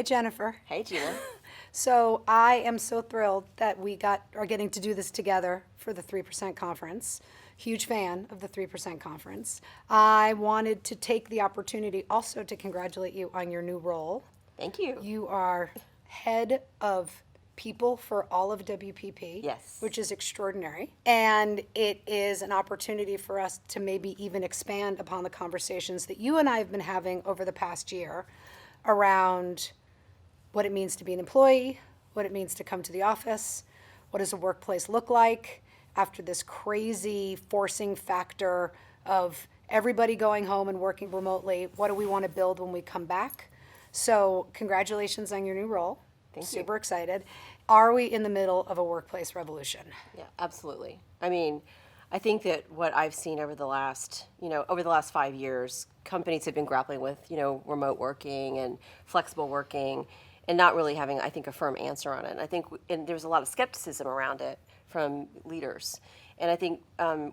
Jennifer. Hey, Gina. So I am so thrilled that we are getting to do this together for the 3% conference. Huge fan of the 3% conference. I wanted to take the opportunity also to congratulate you on your new role. Thank you. You are head of people for all of WPP, Yes. which is extraordinary. And it is an opportunity for us to maybe even expand upon the conversations that you and I have been having over the past year around what it means to be an employee, what it means to come to the office, what does a workplace look like after this crazy forcing factor of everybody going home and working remotely. What do we want to build when we come back? So congratulations on your new role. Thank you. Super excited. Are we in the middle of a workplace revolution? Yeah, absolutely. I mean, I think that what I've seen over the last 5 years, companies have been grappling with, remote working and flexible working and not really having, I think, a firm answer on it. And there's a lot of skepticism around it from leaders. And I think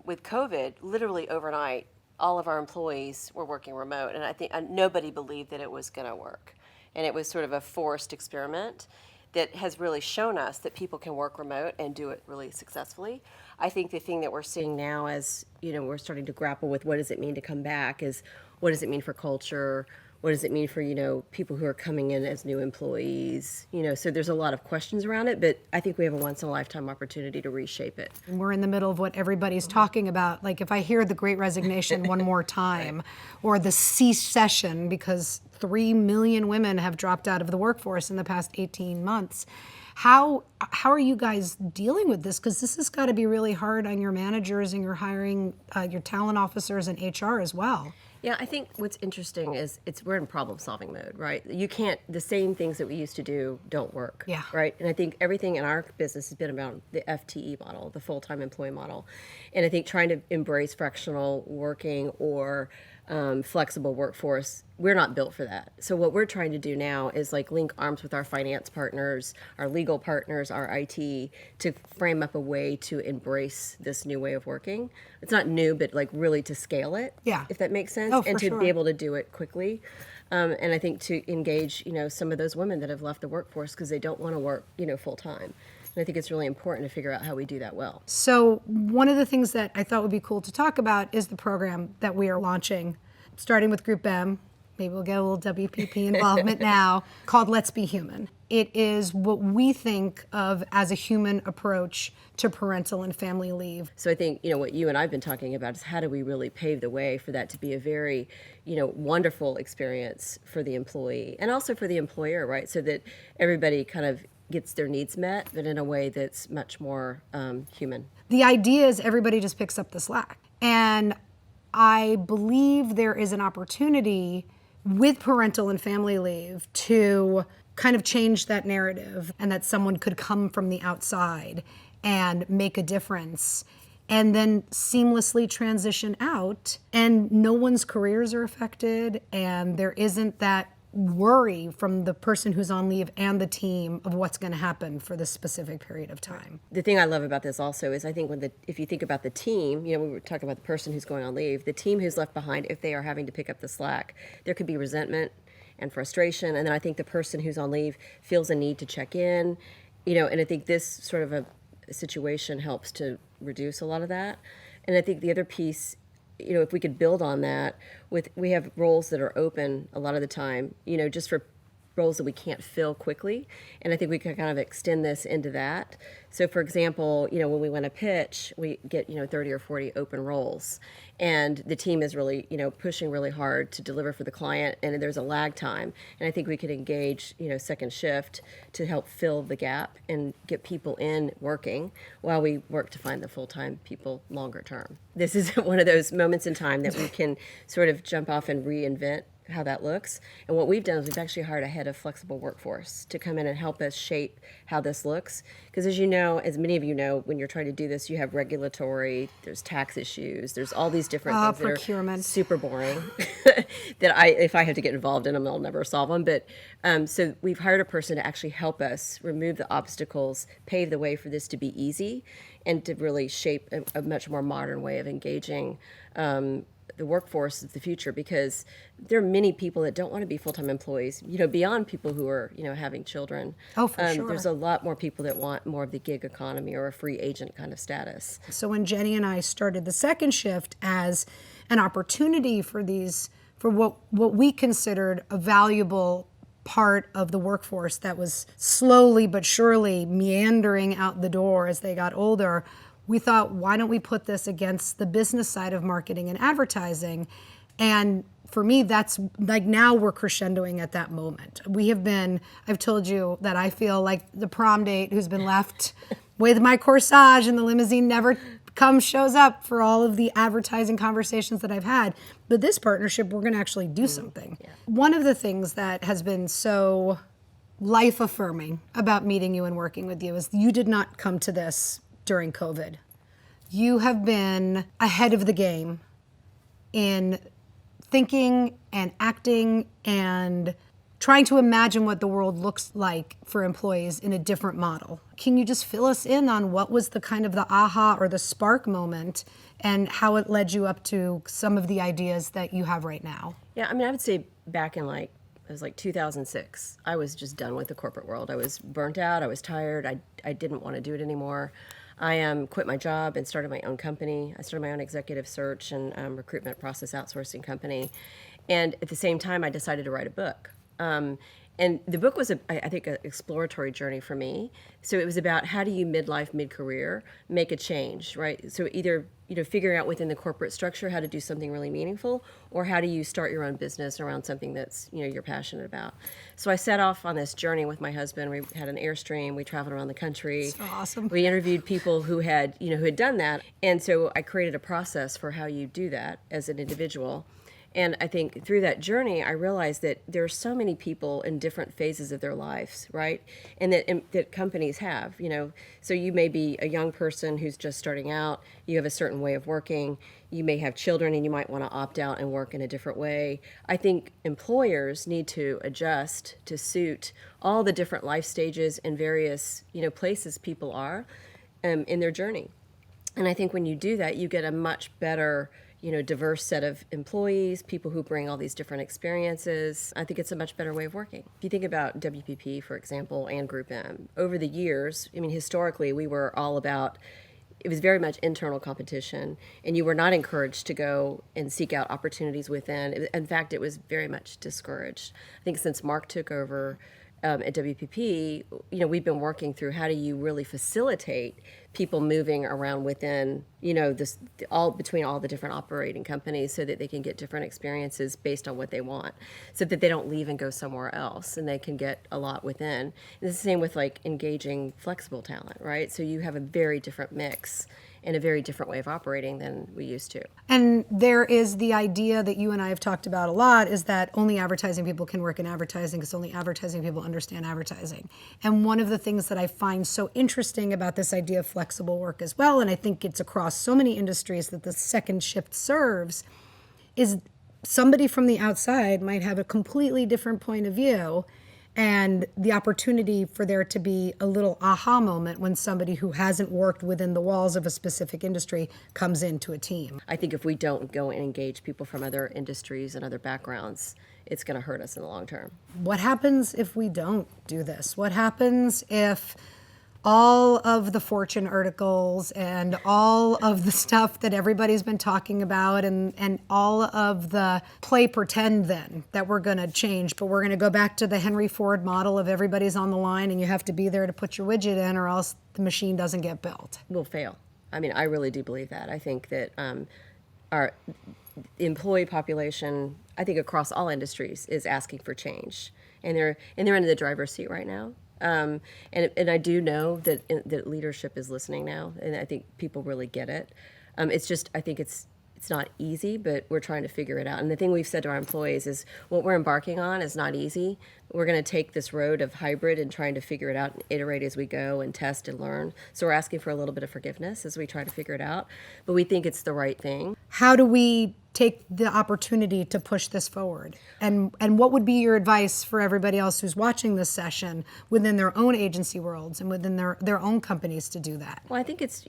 with COVID, literally overnight, all of our employees were working remote. And I think nobody believed that it was going to work. And it was sort of a forced experiment that has really shown us that people can work remote and do it really successfully. I think the thing that we're seeing now as, we're starting to grapple with what does it mean to come back is what does it mean for culture? What does it mean for, people who are coming in as new employees? So there's a lot of questions around it, but I think we have a once in a lifetime opportunity to reshape it. And we're in the middle of what everybody's talking about. Like if I hear the Great Resignation one more time, or the secession, because 3 million women have dropped out of the workforce in the past 18 months. How are you guys dealing with this? Because this has got to be really hard on your managers and your hiring, your talent officers and HR as well. Yeah, I think what's interesting is we're in problem solving mode, right? The same things that we used to do don't work, yeah. Right? And I think everything in our business has been about the FTE model, the full-time employee model. And I think trying to embrace fractional working or flexible workforce, we're not built for that. So what we're trying to do now is link arms with our finance partners, our legal partners, our IT, to frame up a way to embrace this new way of working. It's not new, but really to scale it, if that makes sense, and to be able to do it quickly. And I think to engage, some of those women that have left the workforce because they don't want to work, full time. And I think it's really important to figure out how we do that well. So one of the things that I thought would be cool to talk about is the program that we are launching, starting with Group M. Maybe we'll get a little WPP involvement now, called Let's Be Human. It is what we think of as a human approach to parental and family leave. So I think, what you and I have been talking about is how do we really pave the way for that to be a very, wonderful experience for the employee and also for the employer, right? So that everybody kind of gets their needs met, but in a way that's much more human. The idea is everybody just picks up the slack. And I believe there is an opportunity with parental and family leave to kind of change that narrative, and that someone could come from the outside and make a difference and then seamlessly transition out, and no one's careers are affected, and there isn't that worry from the person who's on leave and the team of what's going to happen for this specific period of time. The thing I love about this also is I think if you think about the team, we were talking about the person who's going on leave, the team who's left behind, if they are having to pick up the slack, there could be resentment and frustration. And then I think the person who's on leave feels a need to check in, and I think this sort of a situation helps to reduce a lot of that. And I think the other piece, if we could build on that we have roles that are open a lot of the time, just for roles that we can't fill quickly. And I think we can kind of extend this into that. So for example, when we win a pitch, we get, 30 or 40 open roles. And the team is really, pushing really hard to deliver for the client. And there's a lag time. And I think we could engage, second shift to help fill the gap and get people in working while we work to find the full-time people longer term. This is one of those moments in time that we can sort of jump off and reinvent how that looks. And what we've done is we've actually hired a head of flexible workforce to come in and help us shape how this looks. Because as many of you know, when you're trying to do this, you have regulatory, there's tax issues, there's all these different things procurement. That are super boring that if I have to get involved in them, I'll never solve them. But so we've hired a person to actually help us remove the obstacles, pave the way for this to be easy, and to really shape a much more modern way of engaging the workforce of the future, because there are many people that don't want to be full-time employees, beyond people who are, having children. Oh, for sure. There's a lot more people that want more of the gig economy or a free agent kind of status. So when Jenny and I started the second shift as an opportunity for what we considered a valuable part of the workforce that was slowly but surely meandering out the door as they got older, we thought, why don't we put this against the business side of marketing and advertising? And for me, that's like, now we're crescendoing at that moment. I've told you that I feel like the prom date who's been left with my corsage and the limousine never shows up for all of the advertising conversations that I've had. But this partnership, we're going to actually do something. Yeah. One of the things that has been so life affirming about meeting you and working with you is you did not come to this during COVID. You have been ahead of the game in thinking and acting and trying to imagine what the world looks like for employees in a different model. Can you just fill us in on what was the kind of the aha or the spark moment and how it led you up to some of the ideas that you have right now? Yeah, I mean, I would say back in it was 2006, I was just done with the corporate world. I was burnt out, I was tired, I didn't want to do it anymore. I quit my job and started my own company. I started my own executive search and recruitment process outsourcing company. And at the same time, I decided to write a book. And the book was, I think, an exploratory journey for me. So it was about how do you midlife, mid-career, make a change, right? So either figuring out within the corporate structure how to do something really meaningful, or how do you start your own business around something that's you're passionate about. So I set off on this journey with my husband. We had an Airstream. We traveled around the country. So awesome. We interviewed people who had done that, and so I created a process for how you do that as an individual. And I think through that journey, I realized that there are so many people in different phases of their lives, right? And that companies have, So you may be a young person who's just starting out. You have a certain way of working. You may have children, and you might want to opt out and work in a different way. I think employers need to adjust to suit all the different life stages and various, places people are in their journey. And I think when you do that, you get a much better diverse set of employees, people who bring all these different experiences. I think it's a much better way of working. If you think about WPP, for example, and Group M, over the years, historically, we were all about, it was very much internal competition, and you were not encouraged to go and seek out opportunities within. In fact, it was very much discouraged. I think since Mark took over at WPP, we've been working through how do you really facilitate people moving around within, between all the different operating companies so that they can get different experiences based on what they want, so that they don't leave and go somewhere else and they can get a lot within. And it's the same with engaging flexible talent, right? So you have a very different mix and a very different way of operating than we used to. And there is the idea that you and I have talked about a lot, is that only advertising people can work in advertising because only advertising people understand advertising. And one of the things that I find so interesting about this idea of flexible work as well, and I think it's across so many industries that the second shift serves, is somebody from the outside might have a completely different point of view, and the opportunity for there to be a little aha moment when somebody who hasn't worked within the walls of a specific industry comes into a team. I think if we don't go and engage people from other industries and other backgrounds, it's going to hurt us in the long term. What happens if we don't do this? What happens if all of the Fortune articles and all of the stuff that everybody's been talking about and all of the play pretend then that we're going to change, but we're going to go back to the Henry Ford model of everybody's on the line and you have to be there to put your widget in or else the machine doesn't get built? We'll fail. I really do believe that. I think that our employee population, I think across all industries, is asking for change, and they're in the driver's seat right now. And I do know that leadership is listening now, and I think people really get it. It's just, I think it's not easy, but we're trying to figure it out. And the thing we've said to our employees is what we're embarking on is not easy. We're going to take this road of hybrid and trying to figure it out and iterate as we go and test and learn. So we're asking for a little bit of forgiveness as we try to figure it out, but we think it's the right thing. How do we take the opportunity to push this forward? And what would be your advice for everybody else who's watching this session within their own agency worlds and within their own companies to do that? Well, I think it's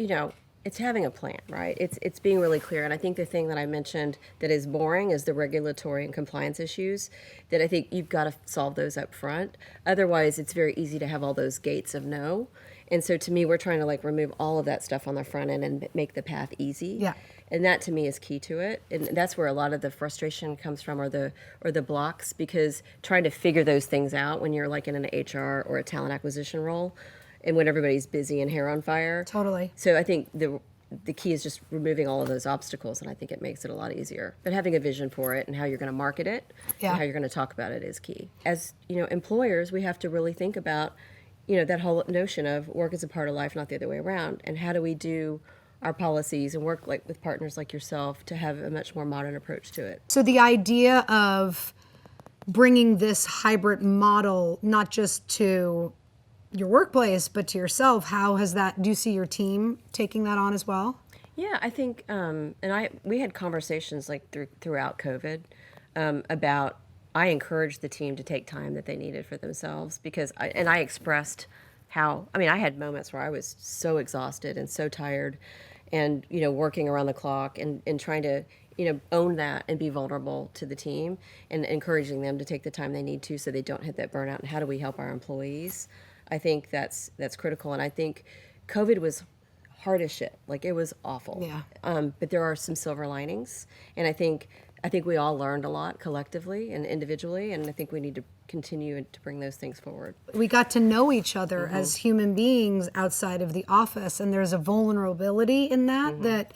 It's having a plan, right? It's being really clear. And I think the thing that I mentioned that is boring is the regulatory and compliance issues that I think you've got to solve those up front. Otherwise, it's very easy to have all those gates of no. And so to me, we're trying to like remove all of that stuff on the front end and make the path easy. Yeah. And that to me is key to it. And that's where a lot of the frustration comes from, or the blocks, because trying to figure those things out when you're like in an HR or a talent acquisition role and when everybody's busy and hair on fire. Totally. So I think the key is just removing all of those obstacles, and I think it makes it a lot easier. But having a vision for it and how you're going to market it Yeah. and how you're going to talk about it is key. As employers, we have to really think about that whole notion of work is a part of life, not the other way around. And how do we do our policies and work like with partners like yourself to have a much more modern approach to it? So the idea of bringing this hybrid model, not just to your workplace, but to yourself, how has that, do you see your team taking that on as well? Yeah, I think, we had conversations like throughout COVID about, I encouraged the team to take time that they needed for themselves, because I expressed how, I had moments where I was so exhausted and so tired and, working around the clock and trying to, own that and be vulnerable to the team and encouraging them to take the time they need to so they don't hit that burnout. And how do we help our employees? I think that's critical. And I think COVID was hard as shit. Like, it was awful. Yeah. But there are some silver linings. And I think we all learned a lot collectively and individually, and I think we need to continue to bring those things forward. We got to know each other as human beings outside of the office, and there's a vulnerability in that that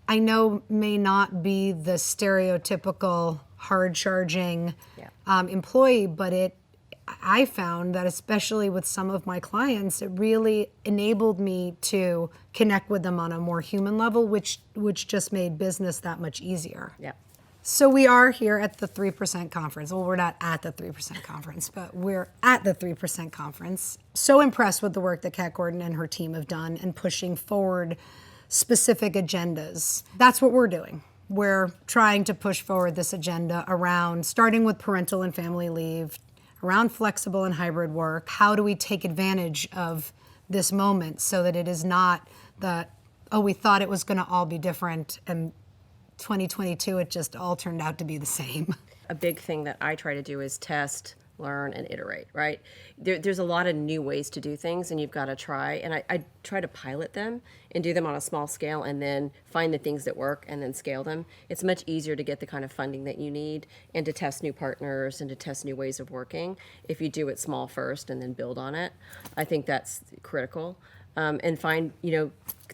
I know may not be the stereotypical hard-charging employee, but I found that especially with some of my clients, it really enabled me to connect with them on a more human level, which just made business that much easier. Yeah. So we are here at the 3% conference. Well, we're not at the 3% conference, but we're at the 3% conference. So impressed with the work that Kat Gordon and her team have done and pushing forward specific agendas. That's what we're doing. We're trying to push forward this agenda around, starting with parental and family leave, around flexible and hybrid work. How do we take advantage of this moment so that it is not that, we thought it was going to all be different, and 2022, it just all turned out to be the same. A big thing that I try to do is test, learn, and iterate, right? There's a lot of new ways to do things, and you've got to try. And I try to pilot them and do them on a small scale and then find the things that work and then scale them. It's much easier to get the kind of funding that you need and to test new partners and to test new ways of working if you do it small first and then build on it. I think that's critical. And find,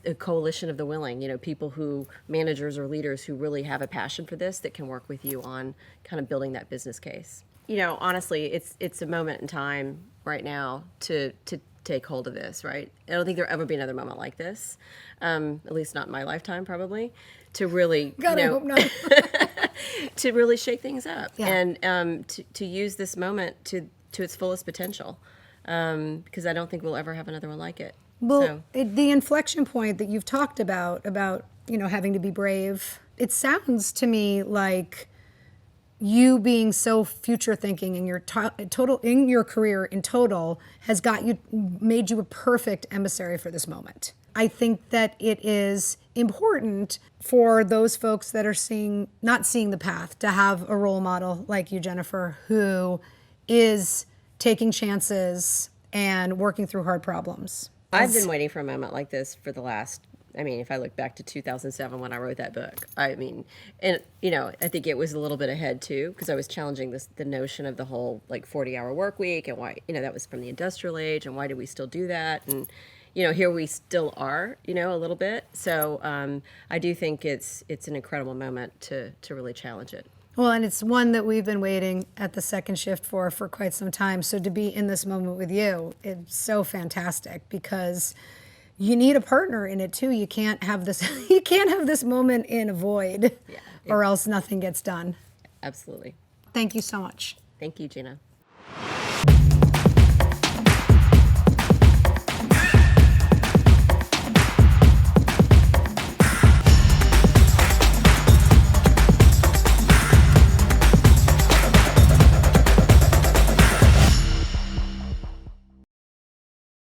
a coalition of the willing, people managers or leaders who really have a passion for this that can work with you on kind of building that business case. Honestly, it's a moment in time right now to take hold of this, right? I don't think there'll ever be another moment like this, at least not in my lifetime, probably, to really, God, I hope not. to really shake things up Yeah. and to use this moment to its fullest potential, because I don't think we'll ever have another one like it. Well, the inflection point that you've talked about having to be brave, it sounds to me like you being so future thinking in your in your career in total has made you a perfect emissary for this moment. I think that it is important for those folks that are not seeing the path to have a role model like you, Jennifer, who is taking chances and working through hard problems. I've been waiting for a moment like this for the last, if I look back to 2007 when I wrote that book, I think it was a little bit ahead too, because I was challenging the notion of the whole 40-hour work week and why, that was from the industrial age and why do we still do that? And, here we still are, a little bit. So I do think it's an incredible moment to really challenge it. Well, and it's one that we've been waiting at the second shift for quite some time. So to be in this moment with you, it's so fantastic because you need a partner in it too. You can't have this moment in a void, or else nothing gets done. Absolutely. Thank you so much. Thank you, Gina.